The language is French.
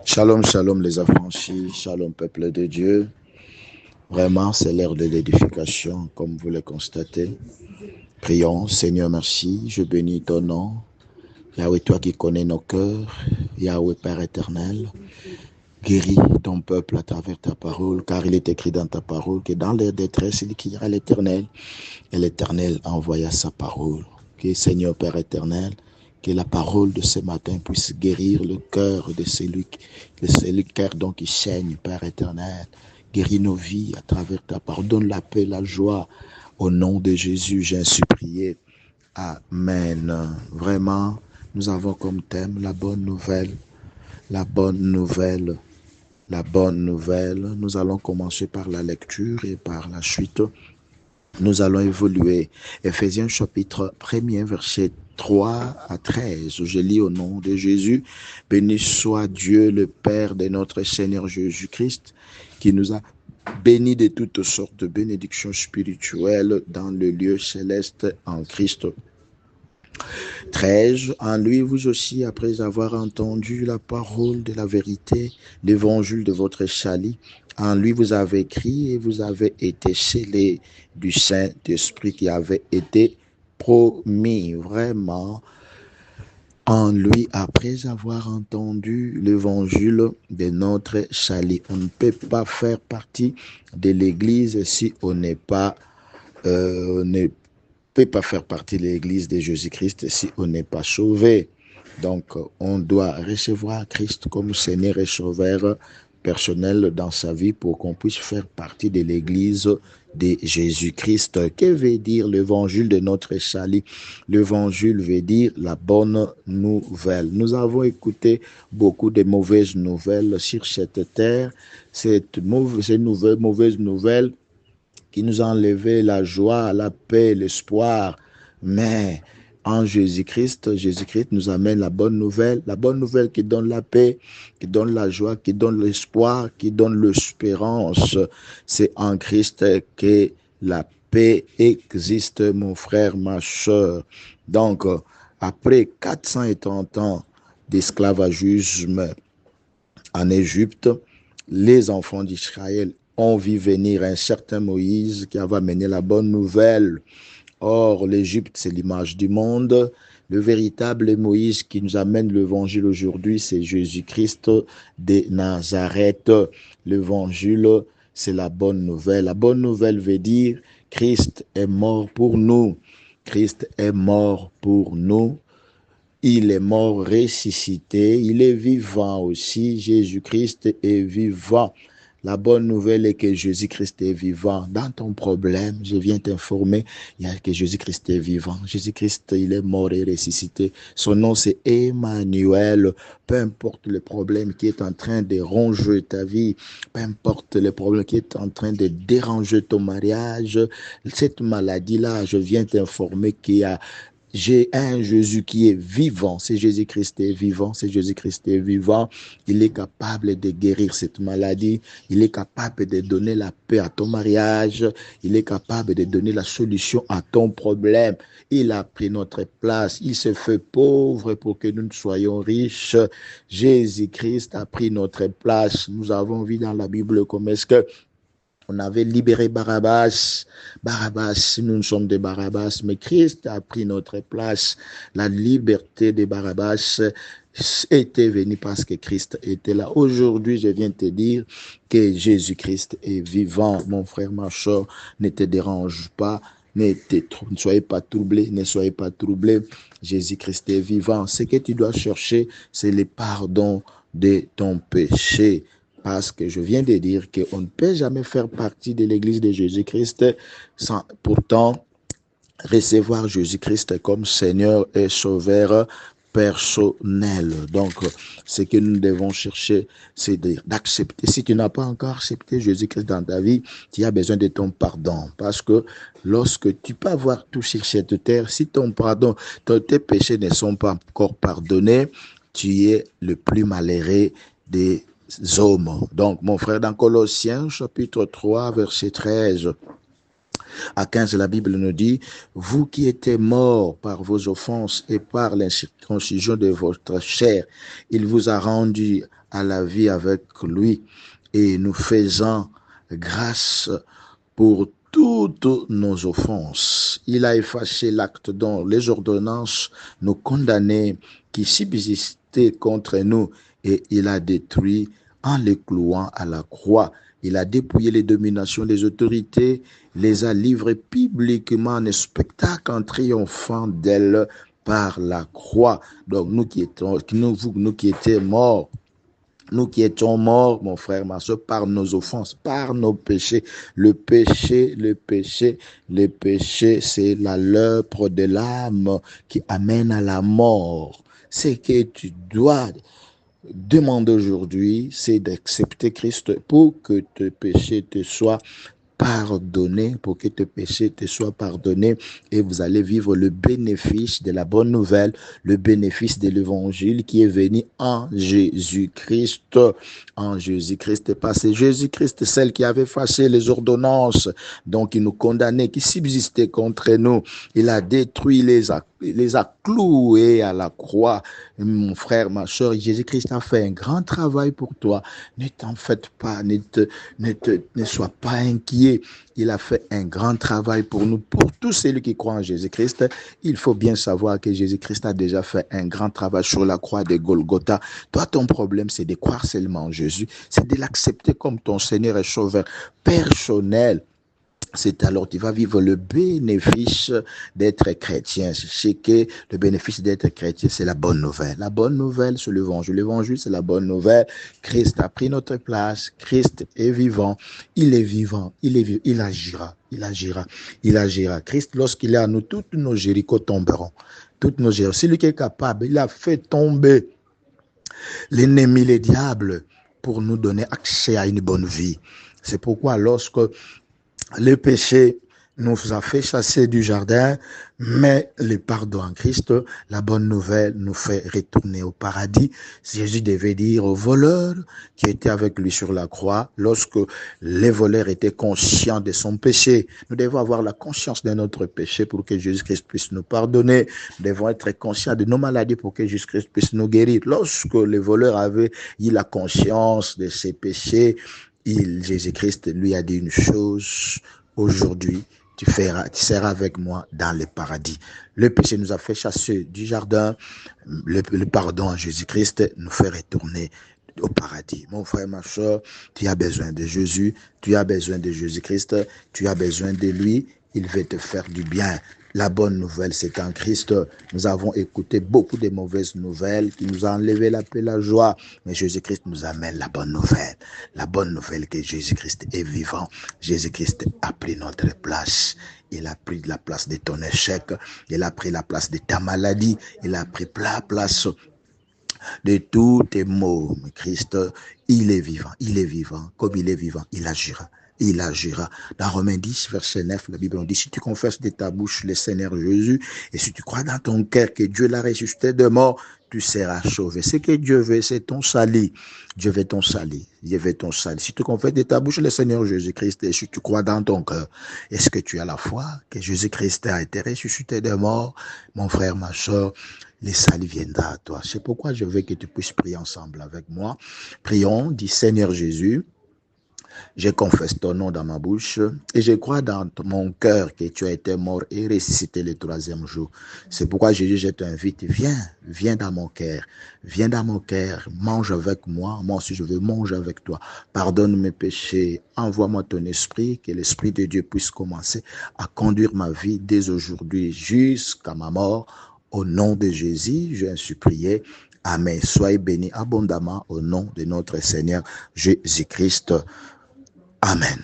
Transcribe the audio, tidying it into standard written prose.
Shalom, shalom les affranchis, shalom peuple de Dieu. Vraiment, c'est l'heure de l'édification, comme vous le constatez. Prions, Seigneur, merci, je bénis ton nom. Yahweh, toi qui connais nos cœurs, Yahweh Père éternel, guéris ton peuple à travers ta parole, car il est écrit dans ta parole que dans leur détresse, il criera l'Éternel, et l'Éternel envoya sa parole. Que Seigneur Père éternel, que la parole de ce matin puisse guérir le cœur de celui cœur donc qui saigne, Père éternel. Guéris nos vies à travers ta parole. Donne la paix, la joie. Au nom de Jésus, j'ai ainsi prié. Amen. Vraiment, nous avons comme thème la bonne nouvelle. La bonne nouvelle. La bonne nouvelle. Nous allons commencer par la lecture et par la suite, nous allons évoluer. Éphésiens chapitre 1er, verset 3 à 13. Je lis au nom de Jésus. Béni soit Dieu, le Père de notre Seigneur Jésus-Christ, qui nous a bénis de toutes sortes de bénédictions spirituelles dans le lieu céleste en Christ. 13. En lui, vous aussi, après avoir entendu la parole de la vérité, l'évangile de votre salut, en lui vous avez crié et vous avez été scellés du Saint-Esprit qui avait été promis. Vraiment, en lui, après avoir entendu l'évangile de notre salut. On ne peut pas faire partie de l'Église si on n'est pas peut pas faire partie de l'Église de Jésus-Christ si on n'est pas sauvé. Donc, on doit recevoir Christ comme Seigneur et Sauveur personnel dans sa vie pour qu'on puisse faire partie de l'Église de Jésus-Christ. Que veut dire l'évangile de notre salut? L'évangile veut dire la bonne nouvelle. Nous avons écouté beaucoup de mauvaises nouvelles sur cette terre. Ces mauvaises nouvelles qui nous a enlevé la joie, la paix, l'espoir. Mais en Jésus-Christ, Jésus-Christ nous amène la bonne nouvelle qui donne la paix, qui donne la joie, qui donne l'espoir, qui donne l'espérance. C'est en Christ que la paix existe, mon frère, ma soeur. Donc, après 430 ans d'esclavagisme en Égypte, les enfants d'Israël ont vu venir un certain Moïse qui avait amené la bonne nouvelle. Or, l'Égypte, c'est l'image du monde. Le véritable Moïse qui nous amène l'évangile aujourd'hui, c'est Jésus-Christ de Nazareth. L'évangile, c'est la bonne nouvelle. La bonne nouvelle veut dire Christ est mort pour nous. Christ est mort pour nous. Il est mort ressuscité, il est vivant aussi. Jésus-Christ est vivant. La bonne nouvelle est que Jésus-Christ est vivant. Dans ton problème, je viens t'informer, il y a que Jésus-Christ est vivant. Jésus-Christ, il est mort et ressuscité. Son nom, c'est Emmanuel. Peu importe le problème qui est en train de ronger ta vie, peu importe le problème qui est en train de déranger ton mariage, cette maladie-là, je viens t'informer qu'il y a j'ai un Jésus qui est vivant. C'est Jésus-Christ est vivant. C'est Jésus-Christ est vivant. Il est capable de guérir cette maladie. Il est capable de donner la paix à ton mariage. Il est capable de donner la solution à ton problème. Il a pris notre place. Il s'est fait pauvre pour que nous soyons riches. Jésus-Christ a pris notre place. Nous avons vu dans la Bible comment est-ce que on avait libéré Barabbas. Barabbas, nous sommes des Barabbas, mais Christ a pris notre place. La liberté de Barabbas était venue parce que Christ était là. Aujourd'hui, je viens te dire que Jésus-Christ est vivant. Mon frère, ma soeur, ne te dérange pas. Ne soyez pas troublés, ne soyez pas troublés. Jésus-Christ est vivant. Ce que tu dois chercher, c'est le pardon de ton péché. Parce que je viens de dire qu'on ne peut jamais faire partie de l'Église de Jésus-Christ sans pourtant recevoir Jésus-Christ comme Seigneur et Sauveur personnel. Donc, ce que nous devons chercher, c'est d'accepter. Si tu n'as pas encore accepté Jésus-Christ dans ta vie, tu as besoin de ton pardon. Parce que lorsque tu peux avoir tout sur cette terre, si ton pardon, tes péchés ne sont pas encore pardonnés, tu es le plus malheureux des hommes. Donc, mon frère, dans Colossiens, chapitre 3, verset 13, À 15, la Bible nous dit, vous qui étiez morts par vos offenses et par l'incirconcision de votre chair, il vous a rendu à la vie avec lui et nous faisant grâce pour toutes nos offenses. Il a effacé l'acte dont les ordonnances nous condamnaient qui subsistaient contre nous et il a détruit en les clouant à la croix. Il a dépouillé les dominations des autorités, les a livrés publiquement en spectacle en triomphant d'elles par la croix. Donc nous qui étions morts, nous qui étions morts, mon frère, ma soeur, par nos offenses, par nos péchés. Le péché, c'est la lèpre de l'âme qui amène à la mort. C'est que tu dois demander aujourd'hui, c'est d'accepter Christ pour que tes péchés te soient pardonné, pour que tes péchés te soient pardonnés et vous allez vivre le bénéfice de la bonne nouvelle, le bénéfice de l'évangile qui est venu en Jésus-Christ. En Jésus-Christ, parce que Jésus-Christ, celle qui avait fâché les ordonnances, donc il nous condamnait, qui subsistait contre nous. Il a détruit, les a cloués à la croix. Mon frère, ma soeur, Jésus-Christ a fait un grand travail pour toi. Ne t'en faites pas, ne sois pas inquiet. Il a fait un grand travail pour nous, pour tous ceux qui croient en Jésus-Christ. Il faut bien savoir que Jésus-Christ a déjà fait un grand travail sur la croix de Golgotha. Toi, ton problème, c'est de croire seulement en Jésus, c'est de l'accepter comme ton Seigneur et Sauveur personnel. C'est alors tu vas vivre le bénéfice d'être chrétien. C'est que le bénéfice d'être chrétien, c'est la bonne nouvelle. La bonne nouvelle, c'est l'évangile. L'évangile, c'est la bonne nouvelle. Christ a pris notre place. Christ est vivant. Il est vivant. Il agira. Il agira. Il agira. Christ, lorsqu'il est à nous, toutes nos Jéricho tomberont. Toutes nos Jéricho. C'est lui qui est capable. Il a fait tomber l'ennemi, les diables, pour nous donner accès à une bonne vie. C'est pourquoi lorsque le péché nous a fait chasser du jardin, mais le pardon en Christ, la bonne nouvelle, nous fait retourner au paradis. Jésus devait dire aux voleurs qui étaient avec lui sur la croix, lorsque les voleurs étaient conscients de son péché. Nous devons avoir la conscience de notre péché pour que Jésus-Christ puisse nous pardonner. Nous devons être conscients de nos maladies pour que Jésus-Christ puisse nous guérir. Lorsque les voleurs avaient eu la conscience de ses péchés, Jésus-Christ lui a dit une chose: aujourd'hui, tu seras avec moi dans le paradis. Le péché nous a fait chasser du jardin. Le pardon en Jésus-Christ nous fait retourner au paradis. Mon frère, ma soeur, tu as besoin de Jésus, tu as besoin de Jésus-Christ, tu as besoin de lui. Il veut te faire du bien. La bonne nouvelle, c'est qu'en Christ, nous avons écouté beaucoup de mauvaises nouvelles qui nous ont enlevé la paix, la joie. Mais Jésus-Christ nous amène la bonne nouvelle. La bonne nouvelle que Jésus-Christ est vivant. Jésus-Christ a pris notre place. Il a pris la place de ton échec. Il a pris la place de ta maladie. Il a pris la place de tous tes maux. Mais Christ, il est vivant. Il est vivant. Comme il est vivant, il agira. Il agira. Dans Romains 10, verset 9, la Bible dit, si tu confesses de ta bouche le Seigneur Jésus, et si tu crois dans ton cœur que Dieu l'a ressuscité de mort, tu seras sauvé. Ce que Dieu veut, c'est ton salut. Dieu veut ton salut. Dieu veut ton salut. Si tu confesses de ta bouche le Seigneur Jésus-Christ, et si tu crois dans ton cœur, est-ce que tu as la foi que Jésus-Christ a été ressuscité de mort? Mon frère, ma soeur, le salut viendra à toi. C'est pourquoi je veux que tu puisses prier ensemble avec moi. Prions, dis Seigneur Jésus, je confesse ton nom dans ma bouche et je crois dans mon cœur que tu as été mort et ressuscité le troisième jour. C'est pourquoi Jésus, je t'invite, viens dans mon cœur, mange avec moi aussi je veux manger avec toi. Pardonne mes péchés, envoie-moi ton esprit, que l'esprit de Dieu puisse commencer à conduire ma vie dès aujourd'hui jusqu'à ma mort. Au nom de Jésus, je suis prié. Amen. Soyez bénis abondamment au nom de notre Seigneur Jésus-Christ. Amen.